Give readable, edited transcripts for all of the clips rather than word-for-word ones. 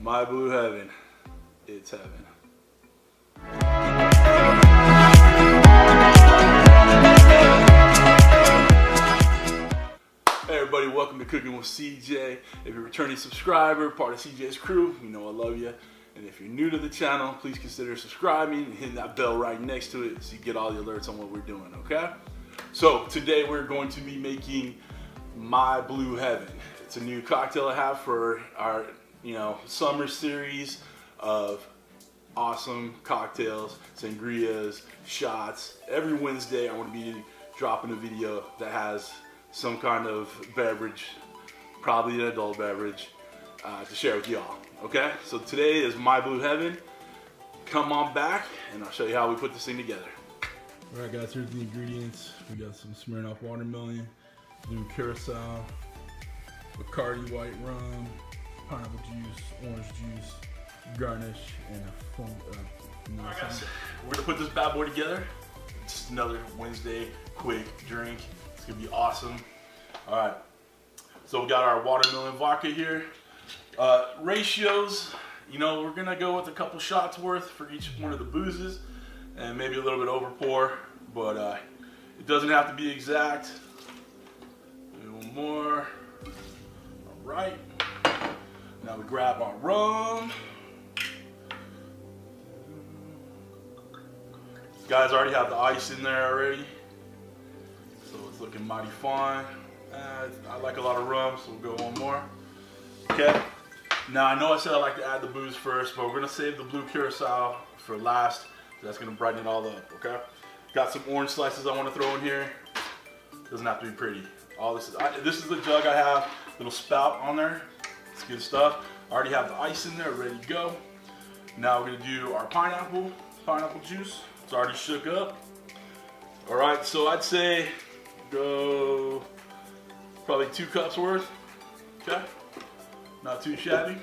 My blue heaven. It's heaven. Hey everybody, welcome to Cooking with CJ. If you're a returning subscriber, part of CJ's crew, you know I love you. And if you're new to the channel, please consider subscribing and hitting that bell right next to it so you get all the alerts on what we're doing, okay? So today we're going to be making My Blue Heaven. It's a new cocktail I have for our summer series of awesome cocktails, sangrias, shots. Every Wednesday I'm going to be dropping a video that has some kind of beverage, probably an adult beverage, to share with y'all. Okay, so today is My Blue Heaven. Come on back and I'll show you how we put this thing together. Alright guys, here's the ingredients. We got some Smirnoff watermelon, blue curacao, Bacardi white rum, pineapple juice, orange juice, Garnish, and a Alright guys, we're gonna put this bad boy together. Just another Wednesday quick drink. It's gonna be awesome. Alright, so we got our watermelon vodka here. Ratios, we're gonna go with a couple shots worth for each one of the boozes and maybe a little bit over pour, but it doesn't have to be exact. Maybe one more. Alright, now we grab our rum. Guys already have the ice in there already, so it's looking mighty fine. I like a lot of rum, so we'll go one more. Okay, now I know I said I like to add the booze first, but we're gonna save the blue curacao for last. That's gonna brighten it all up, okay? Got some orange slices I wanna throw in here. Doesn't have to be pretty. All this is the jug I have, little spout on there. It's good stuff. I already have the ice in there, ready to go. Now we're gonna do our pineapple juice. It's already shook up. All right, so I'd say go probably 2 cups worth, okay? Not too shabby.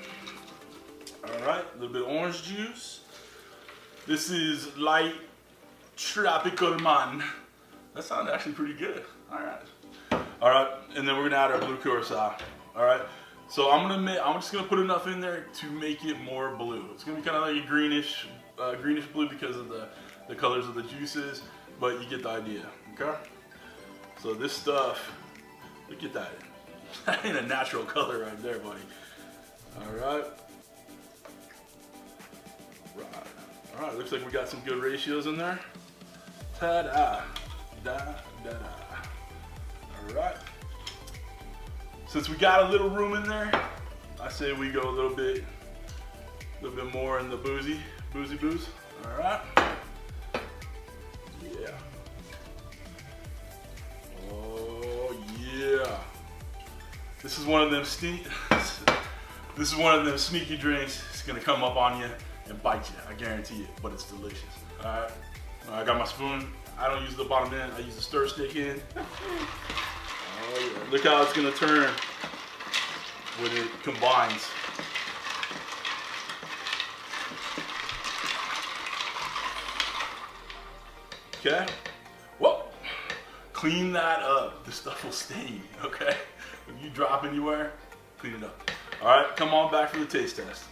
All right, a little bit of orange juice. This is light tropical man. That sounded actually pretty good. All right, and then we're gonna add our blue curacao. All right, so I'm just gonna put enough in there to make it more blue. It's gonna be kind of like a greenish blue because of the colors of the juices, but you get the idea, okay? So this stuff, look at that. That ain't a natural color right there, buddy. All right, looks like we got some good ratios in there. Ta-da, da-da-da. All right. Since we got a little room in there, I say we go a little bit more in the boozy booze. All right. Yeah. Oh yeah. This is one of them sneaky drinks. It's gonna come up on you and bite you. I guarantee it. But it's delicious. All right. I got my spoon. I don't use the bottom end. I use the stir stick end. Oh yeah. Look how it's gonna turn when it combines. Okay. Whoa. Clean that up. This stuff will stain. Okay. When you drop anywhere, clean it up. All right. Come on back for the taste test.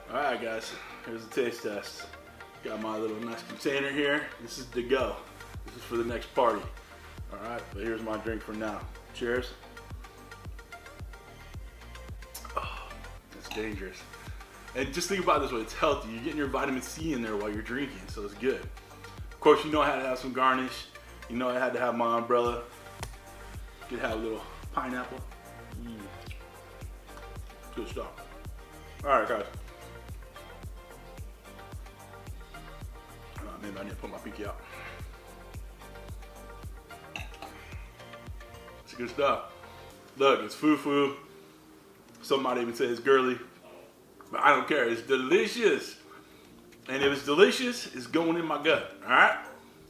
All right, guys. Here's the taste test. Got my little nice container here. This is to go. This is for the next party. All right. But here's my drink for now. Cheers. Oh, that's dangerous. And just think about it this way. It's healthy. You're getting your vitamin C in there while you're drinking, so it's good. Of course, I had to have some Garnish. I had to have my umbrella. Could have a little pineapple. Good stuff. All right, guys. Maybe I need to put my pinky out. It's good stuff. Look, it's foo-foo. Some might even say it's girly. But I don't care. It's delicious. And if it's delicious, it's going in my gut, all right?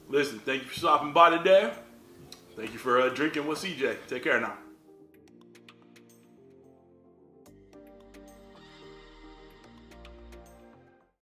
Listen, thank you for stopping by today. Thank you for drinking with CJ. Take care now.